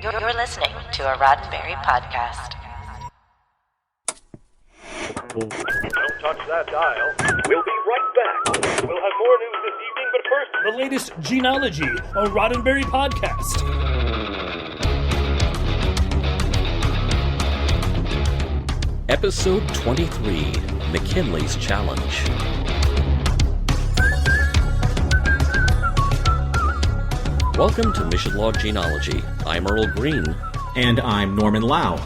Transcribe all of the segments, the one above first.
You're listening to a Roddenberry podcast. Don't touch that dial. We'll be right back. We'll have more news this evening, but first... The latest Gene-ology, a Roddenberry podcast. Episode 23, McKinley's Challenge. Welcome to Mission Log Gene-ology. I'm Hurrle Green. And I'm Norman Lau.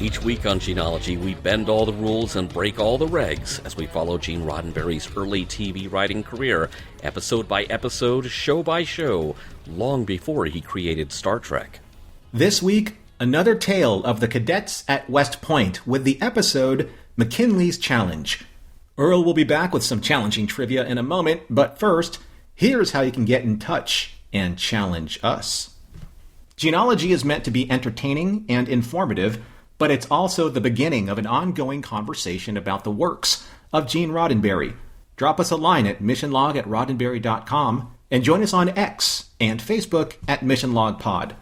Each week on Gene-ology, we bend all the rules and break all the regs as we follow Gene Roddenberry's early TV writing career, episode by episode, show by show, long before he created Star Trek. This week, another tale of the cadets at West Point with the episode McKinley's Challenge. Earl will be back with some challenging trivia in a moment, but first, here's how you can get in touch and challenge us. Gene-ology is meant to be entertaining and informative, but it's also the beginning of an ongoing conversation about the works of Gene Roddenberry. Drop us a line at missionlog@roddenberry.com and join us on X and Facebook at MissionLogPod.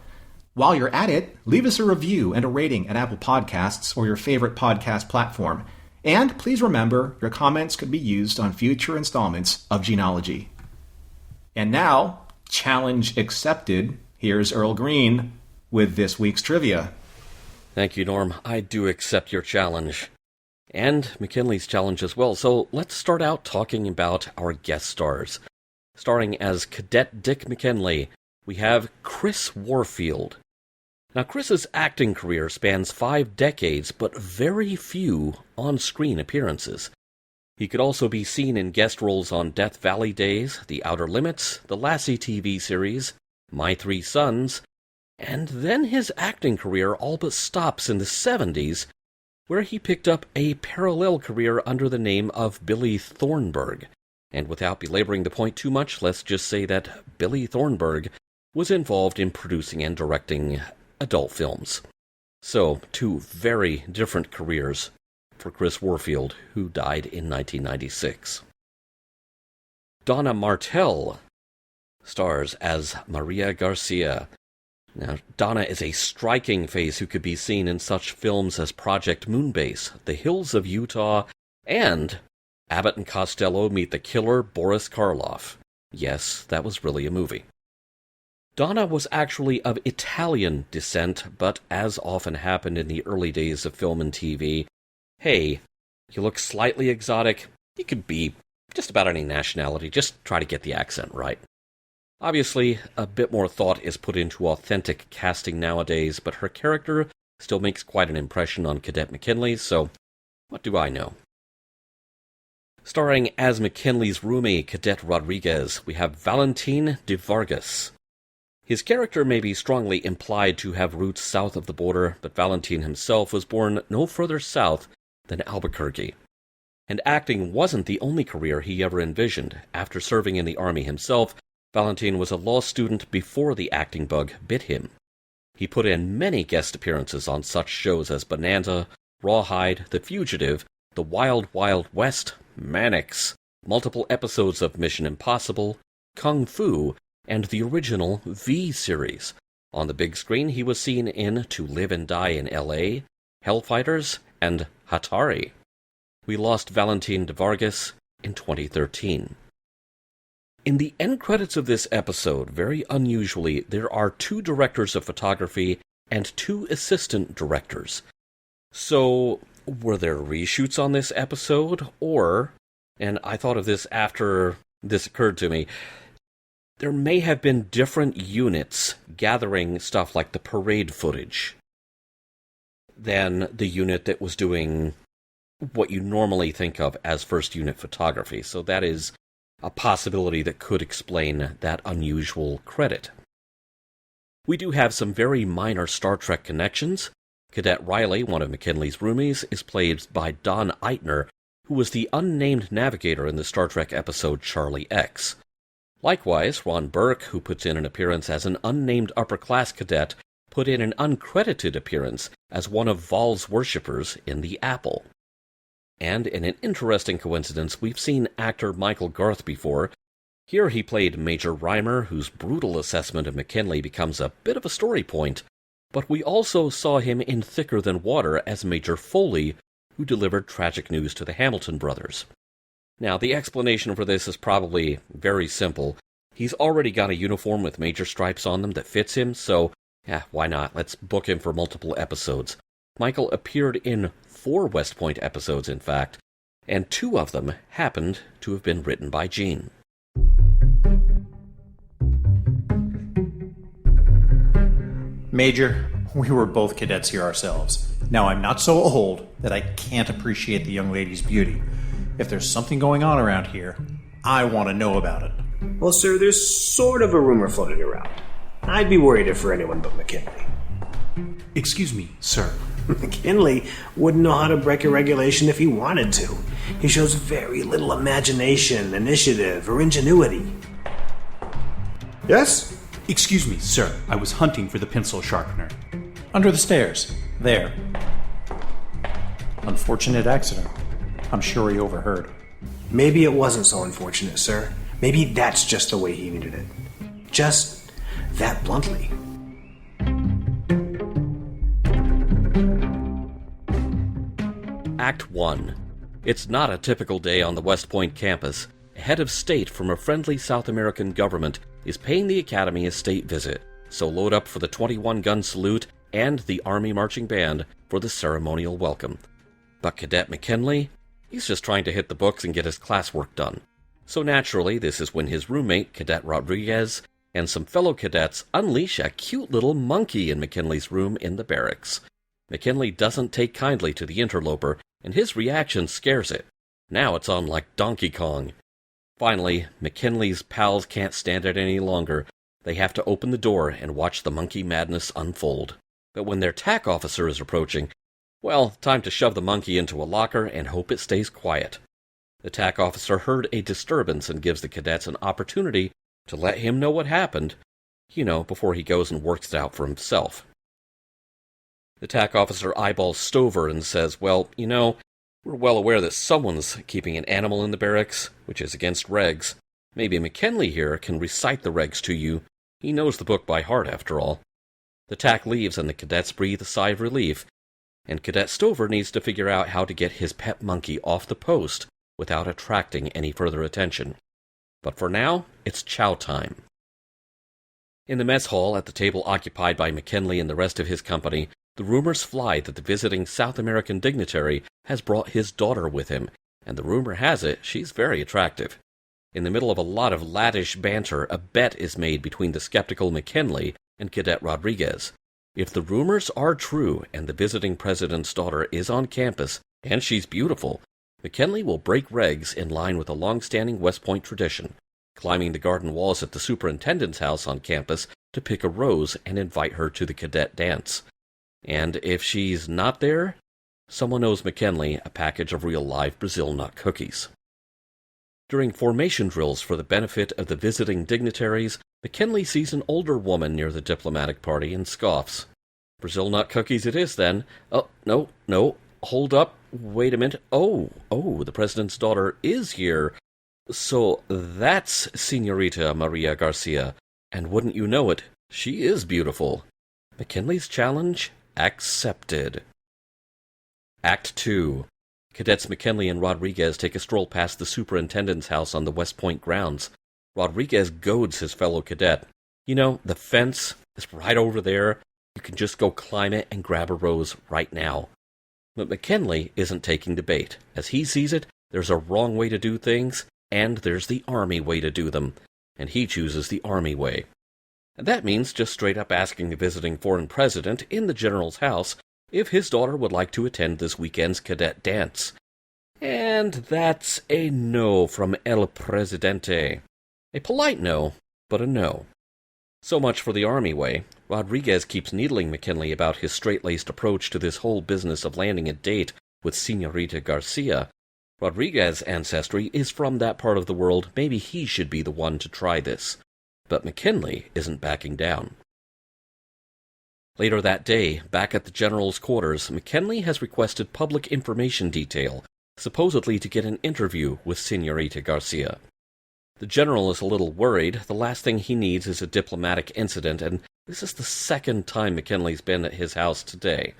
While you're at it, leave us a review and a rating at Apple Podcasts or your favorite podcast platform. And please remember, your comments could be used on future installments of Gene-ology. And now, challenge accepted. Here's Earl Green with this week's trivia. Thank you, Norm. I do accept your challenge. And McKinley's challenge as well. So let's start out talking about our guest stars. Starring as Cadet Dick McKinley, we have Chris Warfield. Now, Chris's acting career spans 5 decades, but very few on-screen appearances. He could also be seen in guest roles on Death Valley Days, The Outer Limits, the Lassie TV series, My Three Sons, and then his acting career all but stops in the 70s, where he picked up a parallel career under the name of Billy Thornburg. And without belaboring the point too much, let's just say that Billy Thornburg was involved in producing and directing adult films. So, 2 very different careers for Chris Warfield, who died in 1996. Donna Martell stars as Maria Garcia. Now, Donna is a striking face who could be seen in such films as Project Moonbase, The Hills of Utah, and Abbott and Costello Meet the Killer Boris Karloff. Yes, that was really a movie. Donna was actually of Italian descent, but as often happened in the early days of film and TV, hey, you look slightly exotic, you could be just about any nationality, just try to get the accent right. Obviously, a bit more thought is put into authentic casting nowadays, but her character still makes quite an impression on Cadet McKinley, so what do I know? Starring as McKinley's roomie, Cadet Rodriguez, we have Valentin de Vargas. His character may be strongly implied to have roots south of the border, but Valentin himself was born no further south than Albuquerque. And acting wasn't the only career he ever envisioned. After serving in the Army himself, Valentin was a law student before the acting bug bit him. He put in many guest appearances on such shows as Bonanza, Rawhide, The Fugitive, The Wild Wild West, Mannix, multiple episodes of Mission Impossible, Kung Fu, and the original V series. On the big screen, he was seen in To Live and Die in L.A., Hellfighters, and Hatari. We lost Valentin de Vargas in 2013. In the end credits of this episode, very unusually, there are 2 directors of photography and 2 assistant directors. So, were there reshoots on this episode? Or, and I thought of this after this occurred to me, there may have been different units gathering stuff like the parade footage than the unit that was doing what you normally think of as first unit photography. So that is a possibility that could explain that unusual credit. We do have some very minor Star Trek connections. Cadet Riley, one of McKinley's roomies, is played by Don Eitner, who was the unnamed navigator in the Star Trek episode Charlie X. Likewise, Ron Burke, who puts in an appearance as an unnamed upper-class cadet, put in an uncredited appearance as one of Val's worshippers in The Apple. And in an interesting coincidence, we've seen actor Michael Garth before. Here he played Major Reimer, whose brutal assessment of McKinley becomes a bit of a story point, but we also saw him in Thicker Than Water as Major Foley, who delivered tragic news to the Hamilton brothers. Now, the explanation for this is probably very simple. He's already got a uniform with major stripes on them that fits him, so, why not? Let's book him for multiple episodes. Michael appeared in 4 West Point episodes, in fact, and 2 of them happened to have been written by Gene. Major, we were both cadets here ourselves. Now, I'm not so old that I can't appreciate the young lady's beauty. If there's something going on around here, I want to know about it. Well, sir, there's sort of a rumor floating around. I'd be worried if for anyone but McKinley. Excuse me, sir. McKinley wouldn't know how to break a regulation if he wanted to. He shows very little imagination, initiative, or ingenuity. Yes? Excuse me, sir. I was hunting for the pencil sharpener. Under the stairs. There. Unfortunate accident. I'm sure he overheard. Maybe it wasn't so unfortunate, sir. Maybe that's just the way he needed it. Just that bluntly. Act 1. It's not a typical day on the West Point campus. A head of state from a friendly South American government is paying the Academy a state visit, so load up for the 21-gun salute and the Army Marching Band for the ceremonial welcome. But Cadet McKinley? He's just trying to hit the books and get his classwork done. So naturally, this is when his roommate, Cadet Rodriguez, and some fellow cadets unleash a cute little monkey in McKinley's room in the barracks. McKinley doesn't take kindly to the interloper, and his reaction scares it. Now it's on like Donkey Kong. Finally, McKinley's pals can't stand it any longer. They have to open the door and watch the monkey madness unfold. But when their TAC officer is approaching, well, time to shove the monkey into a locker and hope it stays quiet. The TAC officer heard a disturbance and gives the cadets an opportunity to let him know what happened, before he goes and works it out for himself. The TAC officer eyeballs Stover and says, well, we're well aware that someone's keeping an animal in the barracks, which is against regs. Maybe McKinley here can recite the regs to you. He knows the book by heart, after all. The TAC leaves and the cadets breathe a sigh of relief, and Cadet Stover needs to figure out how to get his pet monkey off the post without attracting any further attention. But for now, it's chow time. In the mess hall, at the table occupied by McKinley and the rest of his company, the rumors fly that the visiting South American dignitary has brought his daughter with him, and the rumor has it she's very attractive. In the middle of a lot of laddish banter, a bet is made between the skeptical McKinley and Cadet Rodriguez. If the rumors are true and the visiting president's daughter is on campus, and she's beautiful, McKinley will break regs in line with a long-standing West Point tradition, climbing the garden walls at the superintendent's house on campus to pick a rose and invite her to the cadet dance. And if she's not there, someone owes McKinley a package of real live Brazil nut cookies. During formation drills for the benefit of the visiting dignitaries, McKinley sees an older woman near the diplomatic party and scoffs. Brazil nut cookies it is, then. Oh, no, hold up, wait a minute. Oh, the president's daughter is here. So that's Senorita Maria Garcia, and wouldn't you know it, she is beautiful. McKinley's challenge accepted. Act 2. Cadets McKinley and Rodriguez take a stroll past the superintendent's house on the West Point grounds. Rodriguez goads his fellow cadet. The fence is right over there. You can just go climb it and grab a rose right now. But McKinley isn't taking the bait. As he sees it, there's a wrong way to do things, and there's the Army way to do them. And he chooses the Army way. And that means just straight up asking the visiting foreign president in the general's house if his daughter would like to attend this weekend's cadet dance. And that's a no from El Presidente. A polite no, but a no. So much for the Army way. Rodriguez keeps needling McKinley about his straight-laced approach to this whole business of landing a date with Senorita Garcia. Rodriguez's ancestry is from that part of the world. Maybe he should be the one to try this. But McKinley isn't backing down. Later that day, back at the general's quarters, McKinley has requested public information detail, supposedly to get an interview with Senorita Garcia. The general is a little worried. The last thing he needs is a diplomatic incident, and This is the second time McKinley's been at his house today,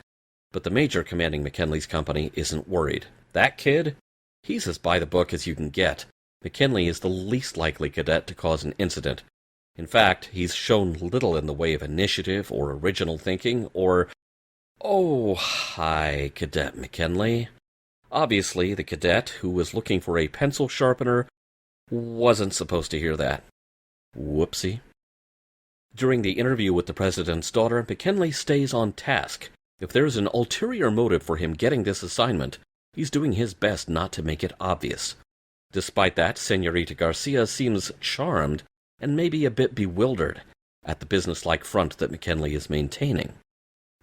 but the major commanding McKinley's company isn't worried. That kid? He's as by the book as you can get. McKinley is the least likely cadet to cause an incident. In fact, he's shown little in the way of initiative or original thinking or... Oh, hi, Cadet McKinley. Obviously, the cadet who was looking for a pencil sharpener wasn't supposed to hear that. Whoopsie. During the interview with the president's daughter, McKinley stays on task. If there's an ulterior motive for him getting this assignment, he's doing his best not to make it obvious. Despite that, Senorita Garcia seems charmed and maybe a bit bewildered at the businesslike front that McKinley is maintaining.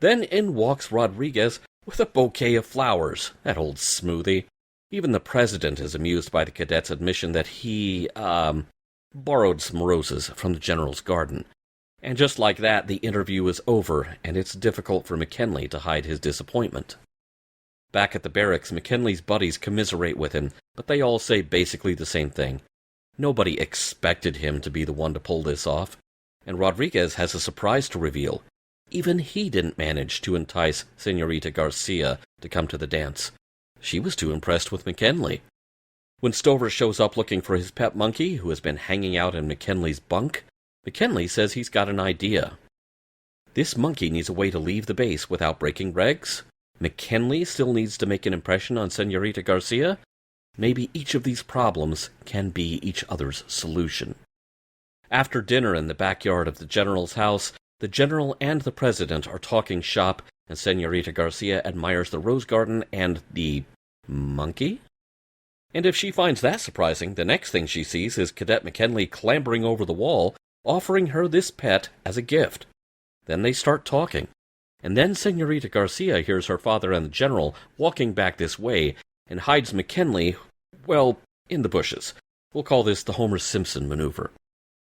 Then in walks Rodriguez with a bouquet of flowers, that old smoothie. Even the president is amused by the cadet's admission that he, borrowed some roses from the general's garden. And just like that, the interview is over, and it's difficult for McKinley to hide his disappointment. Back at the barracks, McKinley's buddies commiserate with him, but they all say basically the same thing. Nobody expected him to be the one to pull this off, and Rodriguez has a surprise to reveal. Even he didn't manage to entice Senorita Garcia to come to the dance. She was too impressed with McKinley. When Stover shows up looking for his pet monkey, who has been hanging out in McKinley's bunk, McKinley says he's got an idea. This monkey needs a way to leave the base without breaking regs. McKinley still needs to make an impression on Senorita Garcia. Maybe each of these problems can be each other's solution. After dinner in the backyard of the general's house, the general and the president are talking shop, and Senorita Garcia admires the rose garden and the monkey? And if she finds that surprising, the next thing she sees is Cadet McKinley clambering over the wall, offering her this pet as a gift. Then they start talking. And then Senorita Garcia hears her father and the general walking back this way, and hides McKinley, well, in the bushes. We'll call this the Homer Simpson maneuver.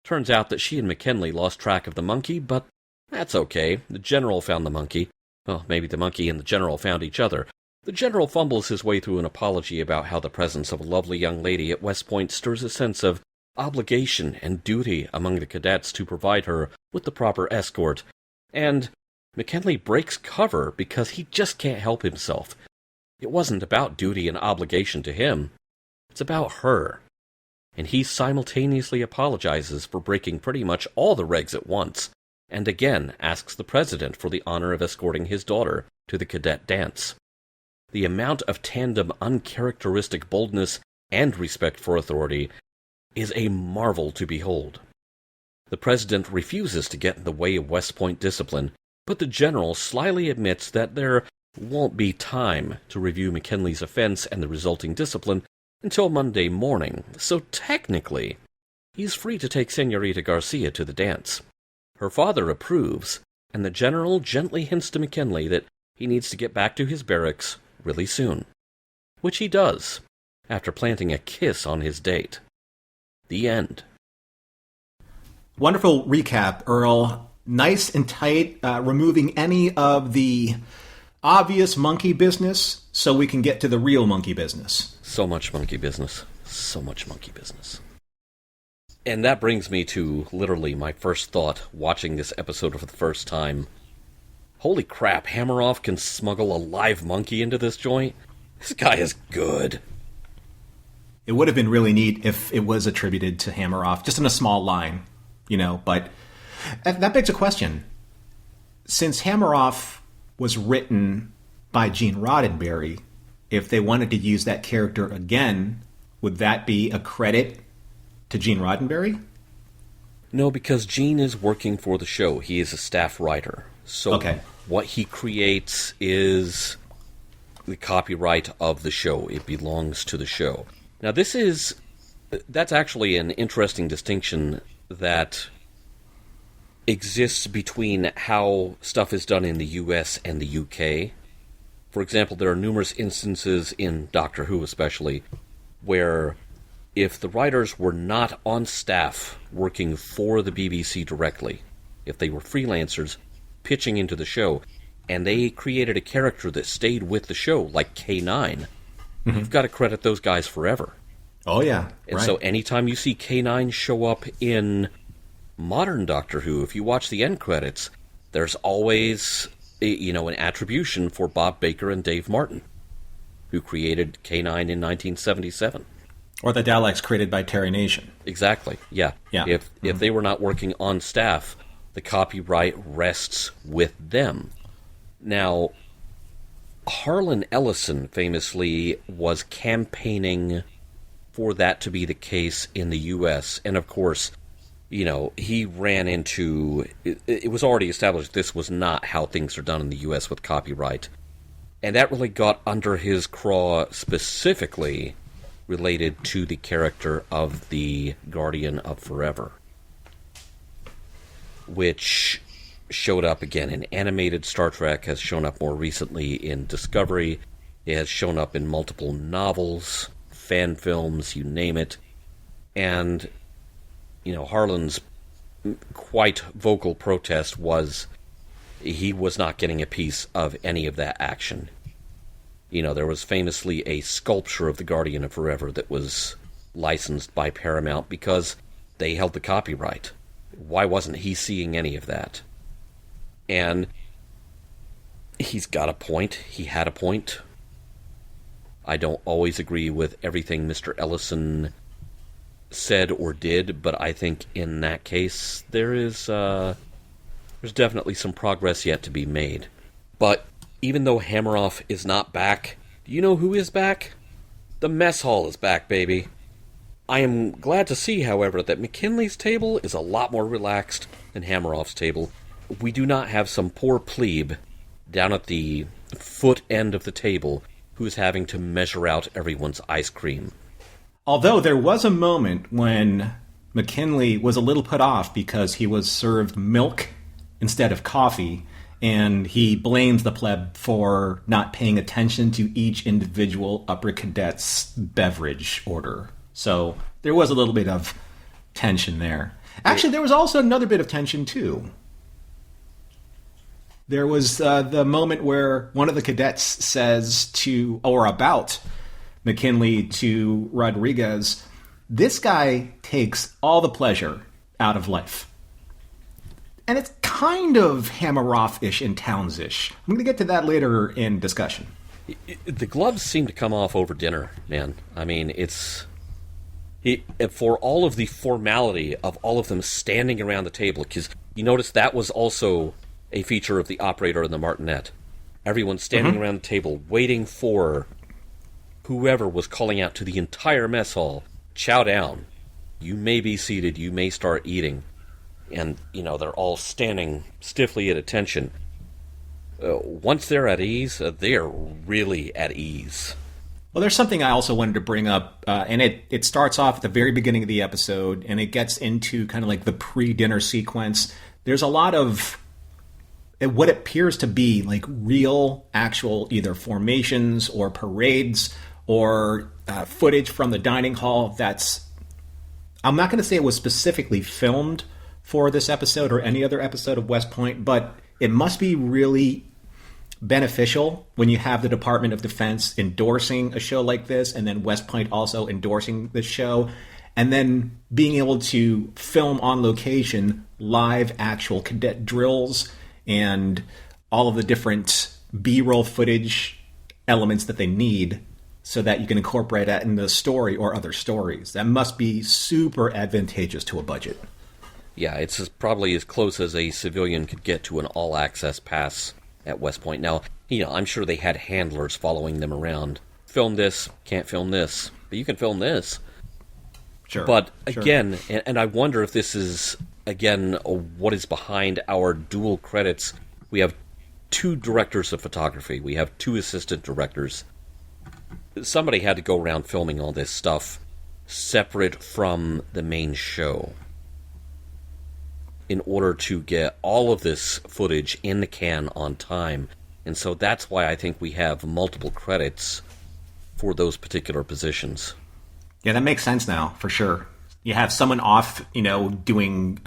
Turns out that she and McKinley lost track of the monkey, but that's okay. The general found the monkey. Well, maybe the monkey and the general found each other. The general fumbles his way through an apology about how the presence of a lovely young lady at West Point stirs a sense of obligation and duty among the cadets to provide her with the proper escort. And McKinley breaks cover because he just can't help himself. It wasn't about duty and obligation to him. It's about her. And he simultaneously apologizes for breaking pretty much all the regs at once, and again asks the president for the honor of escorting his daughter to the cadet dance. The amount of tandem uncharacteristic boldness and respect for authority is a marvel to behold. The president refuses to get in the way of West Point discipline, but the general slyly admits that there won't be time to review McKinley's offense and the resulting discipline until Monday morning, so technically, he's free to take Senorita Garcia to the dance. Her father approves, and the general gently hints to McKinley that he needs to get back to his barracks really soon. Which he does, after planting a kiss on his date. The end. Wonderful recap, Earl. Nice and tight, removing any of the obvious monkey business so we can get to the real monkey business. So much monkey business. So much monkey business. And that brings me to literally my first thought watching this episode for the first time. Holy crap, Hammeroff can smuggle a live monkey into this joint? This guy is good. It would have been really neat if it was attributed to Hammeroff, just in a small line, but that begs a question. Since Hammeroff was written by Gene Roddenberry, if they wanted to use that character again, would that be a credit to Gene Roddenberry? No, because Gene is working for the show. He is a staff writer. So What he creates is the copyright of the show. It belongs to the show. Now, that's actually an interesting distinction that exists between how stuff is done in the US and the UK. For example, there are numerous instances in Doctor Who especially where if the writers were not on staff working for the BBC directly, if they were freelancers pitching into the show, and they created a character that stayed with the show, like K9, you've got to credit those guys forever. Oh, yeah. And so anytime you see K9 show up in modern Doctor Who, if you watch the end credits, there's always, an attribution for Bob Baker and Dave Martin, who created K9 in 1977. Or the Daleks created by Terry Nation. Exactly, yeah. If they were not working on staff, the copyright rests with them. Now, Harlan Ellison famously was campaigning for that to be the case in the U.S., and of course, he ran into... It was already established this was not how things are done in the U.S. with copyright. And that really got under his craw specifically related to the character of the Guardian of Forever, which showed up again in animated Star Trek, has shown up more recently in Discovery, it has shown up in multiple novels, fan films, you name it. And, Harlan's quite vocal protest was he was not getting a piece of any of that action. There was famously a sculpture of the Guardian of Forever that was licensed by Paramount because they held the copyright. Why wasn't he seeing any of that? And he's got a point. He had a point. I don't always agree with everything Mr. Ellison said or did, but I think in that case there's definitely some progress yet to be made. But even though Hammeroff is not back, do you know who is back? The mess hall is back, baby. I am glad to see, however, that McKinley's table is a lot more relaxed than Hammeroff's table. We do not have some poor plebe down at the foot end of the table who is having to measure out everyone's ice cream. Although there was a moment when McKinley was a little put off because he was served milk instead of coffee, and he blames the pleb for not paying attention to each individual upper cadet's beverage order. So there was a little bit of tension there. Actually, there was also another bit of tension, too. There was the moment where one of the cadets says to, or about McKinley to Rodriguez, this guy takes all the pleasure out of life. And it's kind of Hammeroff-ish and Towns-ish. I'm going to get to that later in discussion. The gloves seem to come off over dinner, man. I mean, for all of the formality of all of them standing around the table, because you notice that was also a feature of the operator and the martinet. Everyone standing around the table waiting for whoever was calling out to the entire mess hall, chow down. You may be seated, you may start eating. And, they're all standing stiffly at attention. Once they're at ease, they're really at ease. Well, there's something I also wanted to bring up, and it starts off at the very beginning of the episode, and it gets into kind of like the pre-dinner sequence. There's a lot of what appears to be like real, actual either formations or parades or footage from the dining hall that's... I'm not going to say it was specifically filmed for this episode or any other episode of West Point, but it must be really beneficial when you have the Department of Defense endorsing a show like this, and then West Point also endorsing the show, and then being able to film on location live actual cadet drills and all of the different B-roll footage elements that they need so that you can incorporate that in the story or other stories. That must be super advantageous to a budget. Yeah, it's probably as close as a civilian could get to an all-access pass at West Point. Now, I'm sure they had handlers following them around. Film this, can't film this, but you can film this. Sure. But again, and I wonder if this is, again, what is behind our dual credits. We have 2 directors of photography. We have 2 assistant directors. Somebody had to go around filming all this stuff separate from the main show in order to get all of this footage in the can on time. And so that's why I think we have multiple credits for those particular positions. Yeah, that makes sense now, for sure. You have someone off, doing,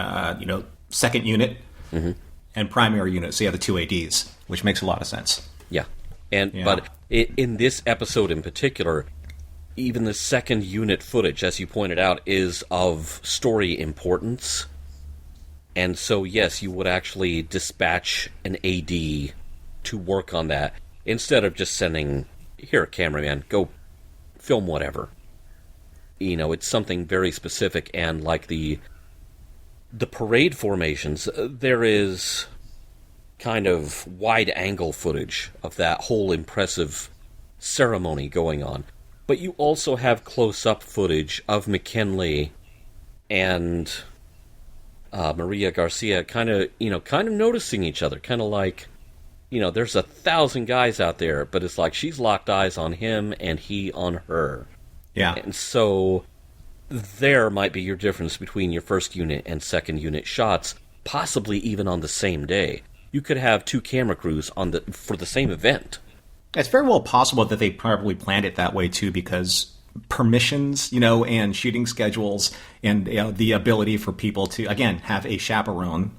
second unit and primary unit. So you have the 2 ADs, which makes a lot of sense. Yeah. But in this episode in particular, even the second unit footage, as you pointed out, is of story importance. And so, yes, you would actually dispatch an AD to work on that, instead of just sending, here, cameraman, go film whatever. You know, it's something very specific, and like the parade formations, there is kind of wide-angle footage of that whole impressive ceremony going on. But you also have close-up footage of McKinley and Maria Garcia kind of noticing each other, kind of like, you know, there's 1,000 guys out there, but it's like she's locked eyes on him and he on her. Yeah. And so there might be your difference between your first unit and second unit shots, possibly even on the same day. You could have 2 camera crews for the same event. It's very well possible that they probably planned it that way, too, because permissions, you know, and shooting schedules and the ability for people to, again, have a chaperone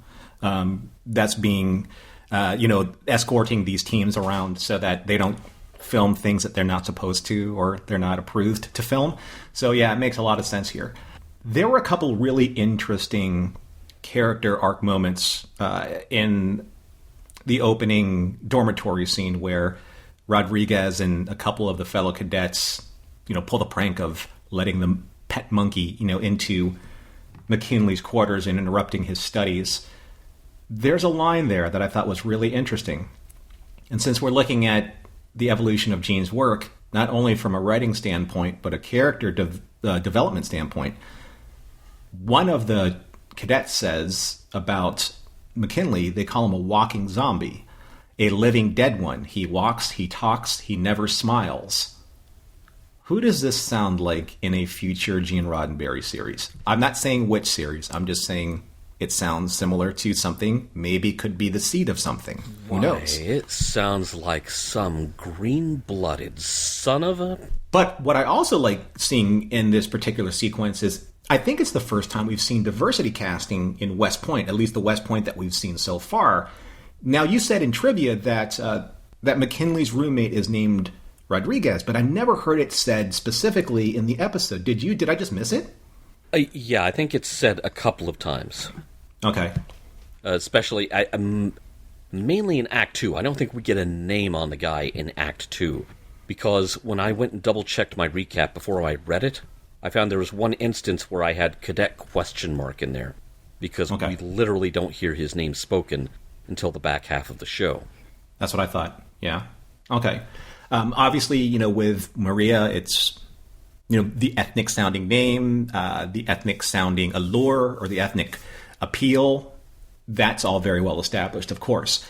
that's being, escorting these teams around so that they don't film things that they're not supposed to or they're not approved to film. So, yeah, it makes a lot of sense here. There were a couple really interesting character arc moments in the opening dormitory scene where Rodriguez and a couple of the fellow cadets, you know, pull the prank of letting the pet monkey, you know, into McKinley's quarters and interrupting his studies. There's a line there that I thought was really interesting. And since we're looking at the evolution of Gene's work, not only from a writing standpoint, but a character development standpoint, one of the cadets says about McKinley, they call him a walking zombie, a living dead one. He walks, he talks, he never smiles. Who does this sound like in a future Gene Roddenberry series? I'm not saying which series. I'm just saying it sounds similar to something. Maybe could be the seed of something. Who knows? It sounds like some green-blooded son of a... But what I also like seeing in this particular sequence is I think it's the first time we've seen diversity casting in West Point, at least the West Point that we've seen so far. Now, you said in trivia that that McKinley's roommate is named Rodriguez, but I never heard it said specifically in the episode. Did you? Did I just miss it? Yeah, I think it's said a couple of times. Okay. Especially, mainly in Act 2. I don't think we get a name on the guy in Act 2. Because when I went and double-checked my recap before I read it, I found there was one instance where I had Cadet ? In there. Because we literally don't hear his name spoken until the back half of the show. That's what I thought, yeah. Okay. Obviously, you know, with Maria, it's, you know, the ethnic-sounding name, the ethnic-sounding allure, or the ethnic appeal. That's all very well established, of course.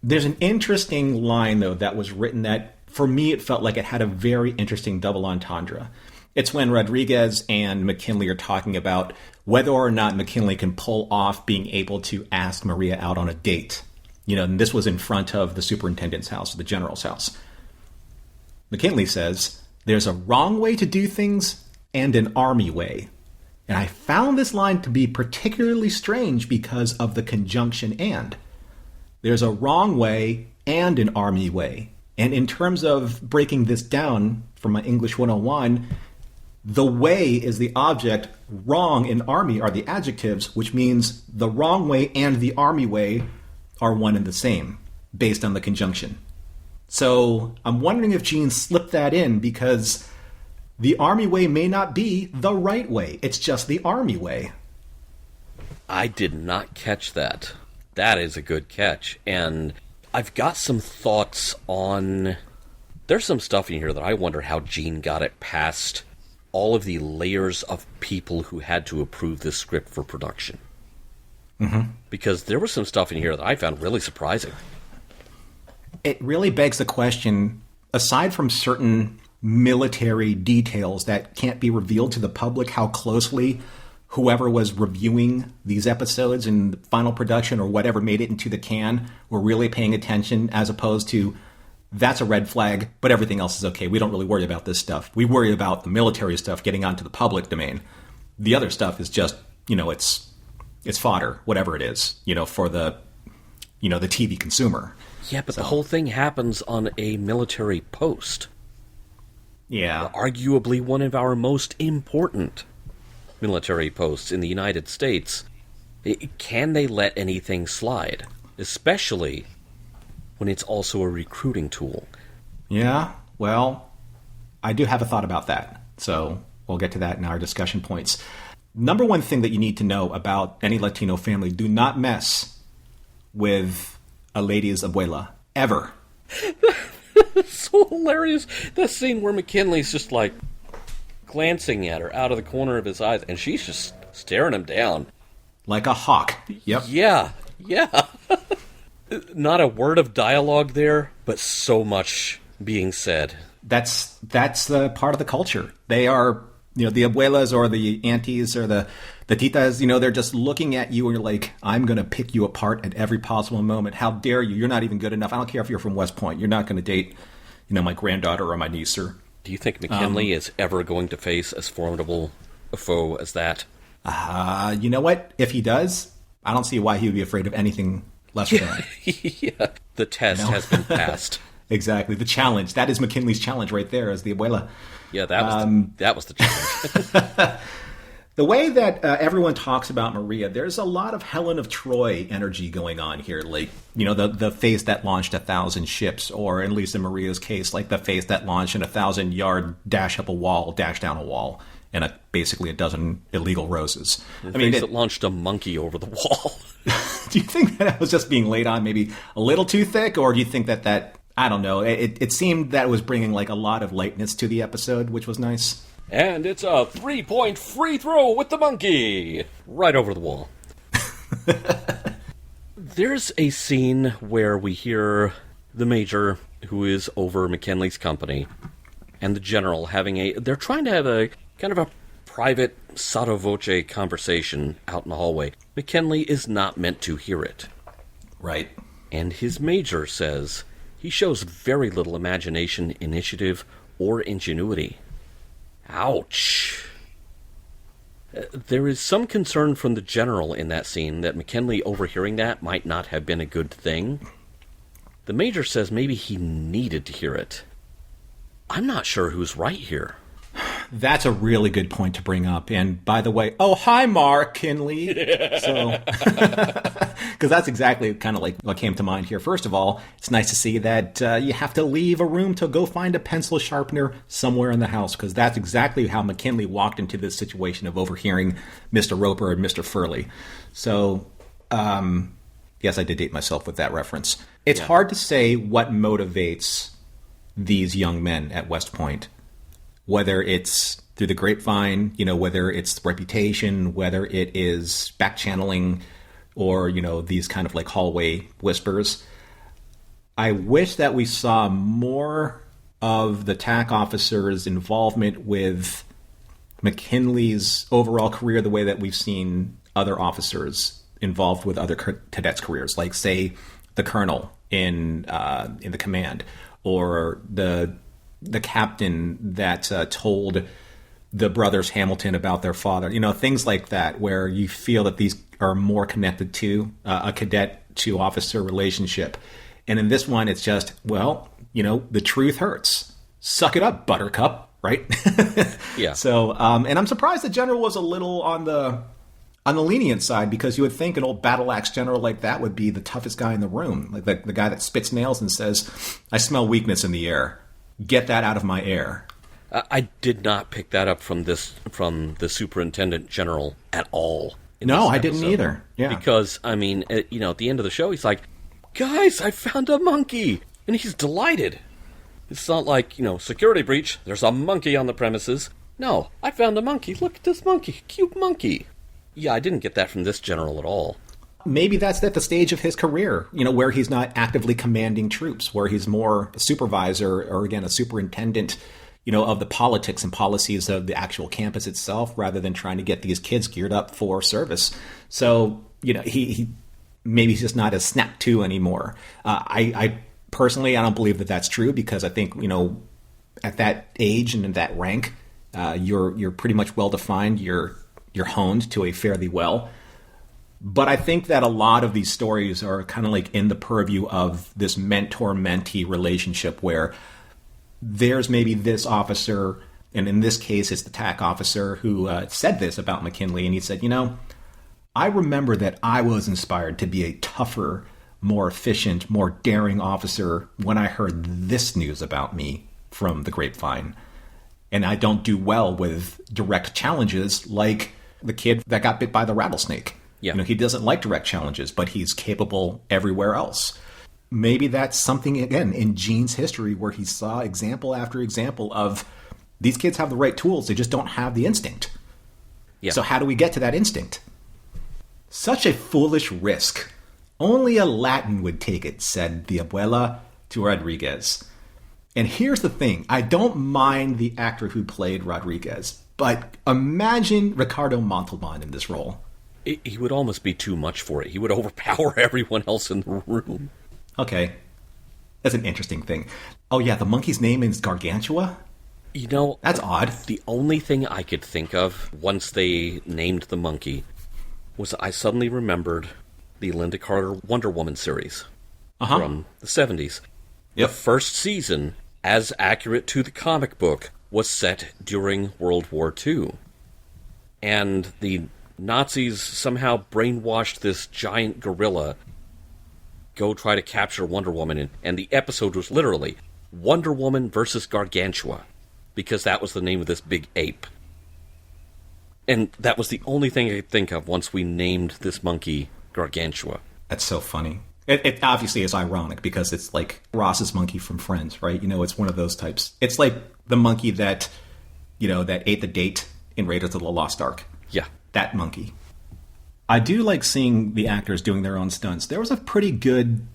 There's an interesting line, though, that was written that, for me, it felt like it had a very interesting double entendre. It's when Rodriguez and McKinley are talking about whether or not McKinley can pull off being able to ask Maria out on a date. You know, and this was in front of the superintendent's house, or the general's house. McKinley says, "There's a wrong way to do things and an army way." And I found this line to be particularly strange because of the conjunction "and." There's a wrong way and an army way. And in terms of breaking this down from my English 101, the way is the object, wrong and army are the adjectives, which means the wrong way and the army way are one and the same, based on the conjunction. So I'm wondering if Gene slipped that in because the army way may not be the right way. It's just the army way. I did not catch that. That is a good catch. And I've got some thoughts on... There's some stuff in here that I wonder how Gene got it past all of the layers of people who had to approve this script for production. Mm-hmm. Because there was some stuff in here that I found really surprising. It really begs the question, aside from certain military details that can't be revealed to the public, how closely whoever was reviewing these episodes in the final production or whatever made it into the can were really paying attention, as opposed to, that's a red flag, but everything else is okay. We don't really worry about this stuff. We worry about the military stuff getting onto the public domain. The other stuff is just, you know, it's fodder, whatever it is, you know, for the, you know, the TV consumer. Yeah, but the whole thing happens on a military post. Yeah. Arguably one of our most important military posts in the United States. Can they let anything slide? Especially when it's also a recruiting tool. Yeah, well, I do have a thought about that. So we'll get to that in our discussion points. Number one thing that you need to know about any Latino family, do not mess with a lady's abuela. Ever. It's so hilarious. That scene where McKinley's just like glancing at her out of the corner of his eyes, and she's just staring him down. Like a hawk. Yep. Yeah. Not a word of dialogue there, but so much being said. That's the part of the culture. They are, the abuelas or the aunties or the titas, they're just looking at you and you're like, I'm going to pick you apart at every possible moment. How dare you? You're not even good enough. I don't care if you're from West Point. You're not going to date, my granddaughter or my niece. Or do you think McKinley is ever going to face as formidable a foe as that? You know what? If he does, I don't see why he would be afraid of anything less than that. Yeah. The test has been passed. Exactly. The challenge. That is McKinley's challenge right there as the abuela. Yeah, that was the challenge. The way that everyone talks about Maria, there's a lot of Helen of Troy energy going on here. Like, the face that launched 1,000 ships, or at least in Maria's case, like the face that launched an 1,000-yard dash up a wall, dash down a wall, and basically a dozen illegal roses. The face that launched a monkey over the wall. Do you think that was just being laid on maybe a little too thick, or do you think that I don't know, it seemed that it was bringing like a lot of lightness to the episode, which was nice. And it's a 3-point free throw with the monkey! Right over the wall. There's a scene where we hear the major, who is over McKinley's company, and the general they're trying to have a kind of a private sotto voce conversation out in the hallway. McKinley is not meant to hear it. Right. And his major says he shows very little imagination, initiative, or ingenuity. Ouch. There is some concern from the general in that scene that McKinley overhearing that might not have been a good thing. The major says maybe he needed to hear it. I'm not sure who's right here. That's a really good point to bring up. And by the way, hi, Mark Kinley. So, because that's exactly kind of like what came to mind here. First of all, it's nice to see that you have to leave a room to go find a pencil sharpener somewhere in the house, because that's exactly how McKinley walked into this situation of overhearing Mr. Roper and Mr. Hurrle. So, yes, I did date myself with that reference. It's hard to say what motivates these young men at West Point. Whether it's through the grapevine, whether it's reputation, whether it is back channeling, or, these kind of like hallway whispers. I wish that we saw more of the TAC officers' involvement with McKinley's overall career the way that we've seen other officers involved with other cadets' careers, like, say, the colonel in the command, or the captain that told the brothers Hamilton about their father, things like that, where you feel that these are more connected to a cadet to officer relationship. And in this one, it's just, the truth hurts. Suck it up, Buttercup, right? Yeah. So, and I'm surprised the general was a little on the lenient side, because you would think an old battle axe general like that would be the toughest guy in the room, like the guy that spits nails and says, "I smell weakness in the air. Get that out of my air." I did not pick that up from the superintendent general at all. No, I didn't either. Yeah, because at the end of the show, he's like, "Guys, I found a monkey," and he's delighted. It's not like, security breach. There's a monkey on the premises. No, I found a monkey. Look at this monkey, cute monkey. Yeah, I didn't get that from this general at all. Maybe that's at the stage of his career, where he's not actively commanding troops, where he's more a supervisor or, again, a superintendent, of the politics and policies of the actual campus itself, rather than trying to get these kids geared up for service. So, he maybe he's just not as snapped to anymore. I personally, I don't believe that that's true, because I think, at that age and in that rank, you're pretty much well-defined. You're honed to a fairly well. But I think that a lot of these stories are kind of like in the purview of this mentor-mentee relationship, where there's maybe this officer, and in this case it's the TAC officer, who said this about McKinley, and he said, I remember that I was inspired to be a tougher, more efficient, more daring officer when I heard this news about me from the grapevine. And I don't do well with direct challenges like the kid that got bit by the rattlesnake. Yeah. He doesn't like direct challenges, but he's capable everywhere else. Maybe that's something, again, in Gene's history where he saw example after example of these kids have the right tools, they just don't have the instinct. Yeah. So how do we get to that instinct? Such a foolish risk. Only a Latin would take it, said the abuela to Rodriguez. And here's the thing. I don't mind the actor who played Rodriguez, but imagine Ricardo Montalban in this role. He would almost be too much for it. He would overpower everyone else in the room. Okay. That's an interesting thing. Oh, yeah, the monkey's name is Gargantua? That's odd. The only thing I could think of once they named the monkey was I suddenly remembered the Linda Carter Wonder Woman series from the 70s. Yep. The first season, as accurate to the comic book, was set during World War II. And the Nazis somehow brainwashed this giant gorilla go try to capture Wonder Woman, and the episode was literally Wonder Woman versus Gargantua, because that was the name of this big ape. And that was the only thing I could think of once we named this monkey Gargantua. That's so funny. It obviously is ironic because it's like Ross's monkey from Friends, right? It's one of those types. It's like the monkey that, that ate the date in Raiders of the Lost Ark. Yeah. That monkey. I do like seeing the actors doing their own stunts. There was a pretty good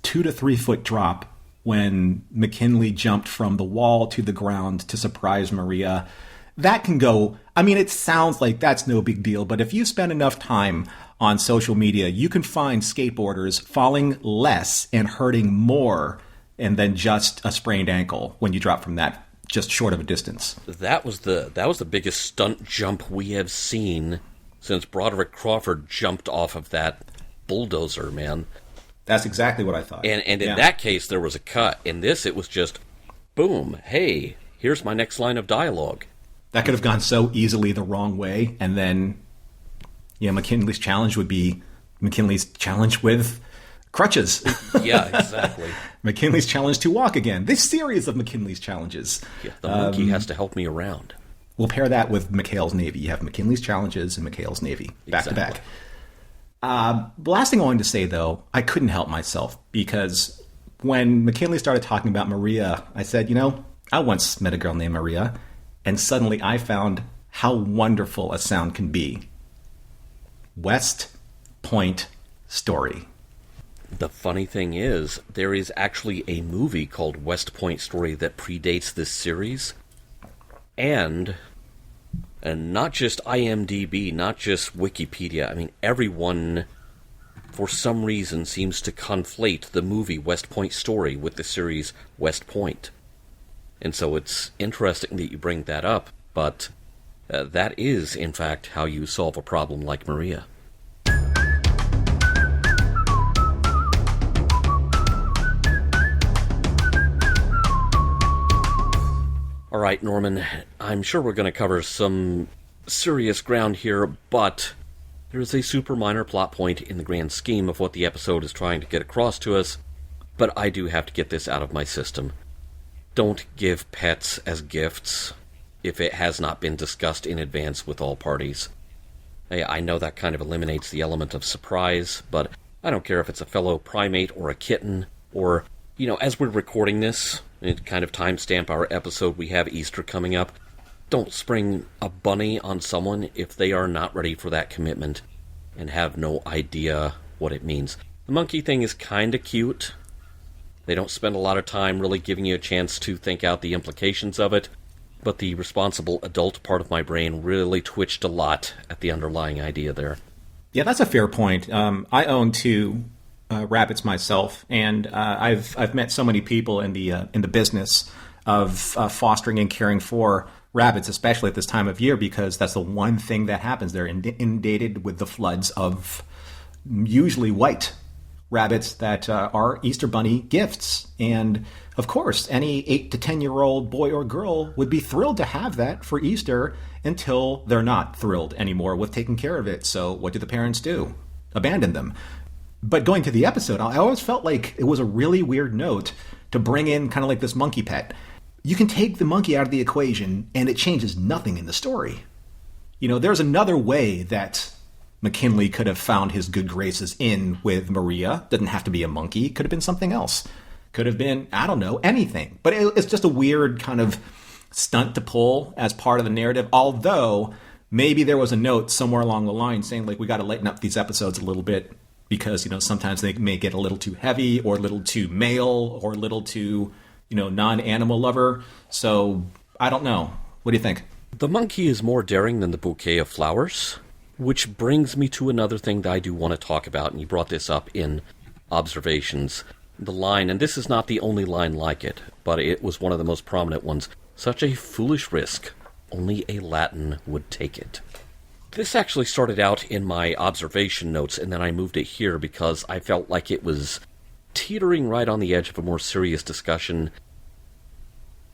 2 to 3 foot drop when McKinley jumped from the wall to the ground to surprise Maria. That can go, it sounds like that's no big deal, but if you spend enough time on social media, you can find skateboarders falling less and hurting more and than just a sprained ankle when you drop from that just short of a distance. That was the biggest stunt jump we have seen since Broderick Crawford jumped off of that bulldozer, man. That's exactly what I thought. And in that case, there was a cut. In this, it was just, boom, hey, here's my next line of dialogue. That could have gone so easily the wrong way, and then, McKinley's challenge would be McKinley's challenge with crutches. Yeah, exactly. McKinley's challenge to walk again. This series of McKinley's challenges. Yeah, the monkey has to help me around. We'll pair that with McHale's Navy. You have McKinley's challenges and McHale's Navy, back to back. The last thing I wanted to say, though, I couldn't help myself, because when McKinley started talking about Maria, I said, I once met a girl named Maria, and suddenly I found how wonderful a sound can be. West Point Story. The funny thing is, there is actually a movie called West Point Story that predates this series, and not just IMDb, not just Wikipedia. Everyone, for some reason, seems to conflate the movie West Point Story with the series West Point. And so it's interesting that you bring that up, but that is, in fact, how you solve a problem like Maria. All right, Norman, I'm sure we're going to cover some serious ground here, but there is a super minor plot point in the grand scheme of what the episode is trying to get across to us, but I do have to get this out of my system. Don't give pets as gifts if it has not been discussed in advance with all parties. I know that kind of eliminates the element of surprise, but I don't care if it's a fellow primate or a kitten, or, as we're recording this, and kind of timestamp our episode, we have Easter coming up. Don't spring a bunny on someone if they are not ready for that commitment and have no idea what it means. The monkey thing is kind of cute. They don't spend a lot of time really giving you a chance to think out the implications of it, but the responsible adult part of my brain really twitched a lot at the underlying idea there. Yeah, that's a fair point. I own 2 rabbits myself, and I've met so many people in the business of fostering and caring for rabbits, especially at this time of year, because that's the one thing that happens. They're inundated with the floods of usually white rabbits that are Easter Bunny gifts. And of course, any 8 to 10-year-old boy or girl would be thrilled to have that for Easter until they're not thrilled anymore with taking care of it. So what do the parents do? Abandon them. But going to the episode, I always felt like it was a really weird note to bring in kind of like this monkey pet. You can take the monkey out of the equation and it changes nothing in the story. You know, there's another way that McKinley could have found his good graces in with Maria. Doesn't have to be a monkey. Could have been something else. Could have been, I don't know, anything. But it's just a weird kind of stunt to pull as part of the narrative. Although maybe there was a note somewhere along the line saying, like, we got to lighten up these episodes a little bit because, you know, sometimes they may get a little too heavy or a little too male or a little too, you know, non-animal lover. So I don't know. What do you think? The monkey is more daring than the bouquet of flowers, which brings me to another thing that I do want to talk about, and you brought this up in observations. The line, and this is not the only line like it, but it was one of the most prominent ones. Such a foolish risk, only a Latin would take it. This actually started out in my observation notes, and then I moved it here because I felt like it was teetering right on the edge of a more serious discussion.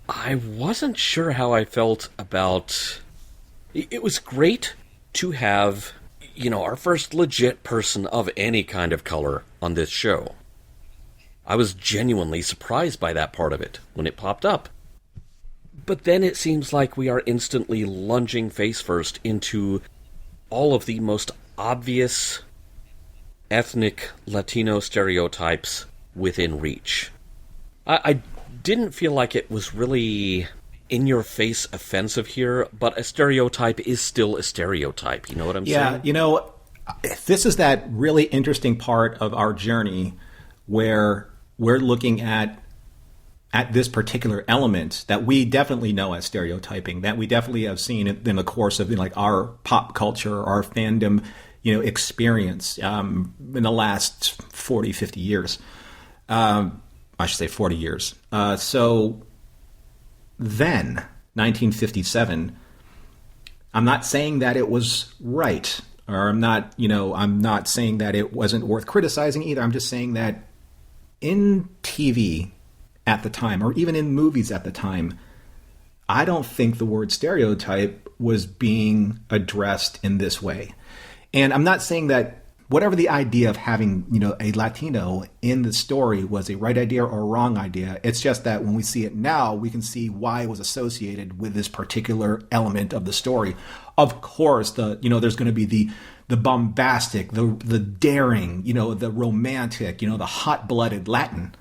I wasn't sure how I felt about... It was great to have, you know, our first legit person of any kind of color on this show. I was genuinely surprised by that part of it when it popped up. But then it seems like we are instantly lunging face first into all of the most obvious ethnic Latino stereotypes within reach. I didn't feel like it was really in-your-face offensive here, but a stereotype is still a stereotype. You know what I'm saying? Yeah, you know, this is that really interesting part of our journey where we're looking at this particular element that we definitely know as stereotyping, that we definitely have seen in the course of, you know, like our pop culture, our fandom, you know, experience in the last 40, 50 years. I should say 40 years. So then, 1957, I'm not saying that it was right, or I'm not saying that it wasn't worth criticizing either. I'm just saying that in TV at the time, or even in movies at the time, I don't think the word stereotype was being addressed in this way. And I'm not saying that whatever the idea of having, you know, a Latino in the story was a right idea or a wrong idea. It's just that when we see it now, we can see why it was associated with this particular element of the story. Of course, there's going to be the bombastic, the daring, you know, the romantic, you know, the hot-blooded Latin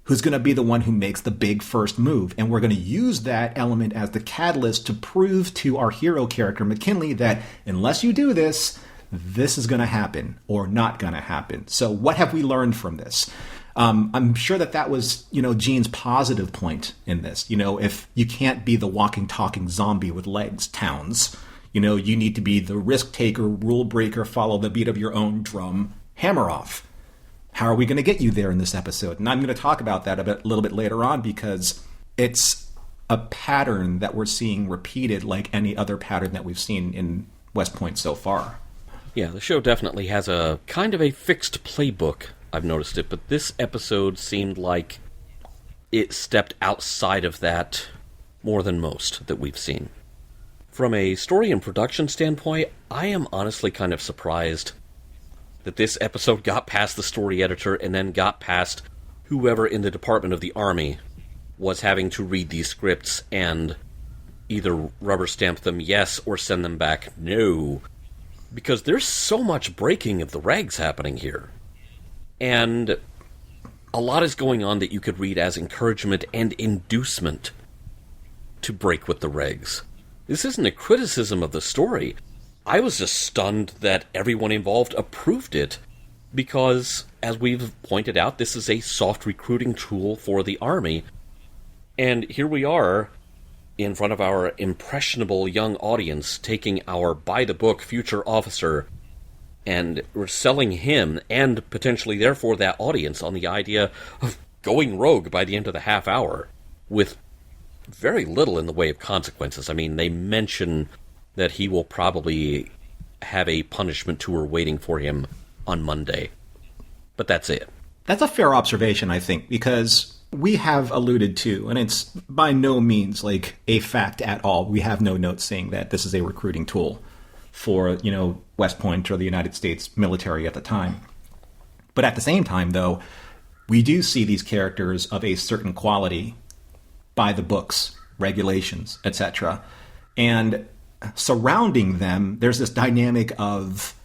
who's going to be the one who makes the big first move. And we're going to use that element as the catalyst to prove to our hero character, McKinley, that unless you do this, this is going to happen or not going to happen. So what have we learned from this? I'm sure that was, you know, Gene's positive point in this. You know, if you can't be the walking, talking zombie with legs, Towns, you know, you need to be the risk taker, rule breaker, follow the beat of your own drum, hammer off. How are we going to get you there in this episode? And I'm going to talk about that a little bit later on because it's a pattern that we're seeing repeated like any other pattern that we've seen in West Point so far. Yeah, the show definitely has a kind of a fixed playbook, I've noticed it, but this episode seemed like it stepped outside of that more than most that we've seen. From a story and production standpoint, I am honestly kind of surprised that this episode got past the story editor and then got past whoever in the Department of the Army was having to read these scripts and either rubber stamp them yes or send them back no. Because there's so much breaking of the regs happening here. And a lot is going on that you could read as encouragement and inducement to break with the regs. This isn't a criticism of the story. I was just stunned that everyone involved approved it because, as we've pointed out, this is a soft recruiting tool for the Army. And here we are, in front of our impressionable young audience, taking our by-the-book future officer, and we're selling him, and potentially therefore that audience, on the idea of going rogue by the end of the half hour, with very little in the way of consequences. I mean, they mention that he will probably have a punishment tour waiting for him on Monday. But that's it. That's a fair observation, I think, because we have alluded to, and it's by no means like a fact at all. We have no notes saying that this is a recruiting tool for, West Point or the United States military at the time. But at the same time, though, we do see these characters of a certain quality by the books, regulations, etc. And surrounding them, there's this dynamic of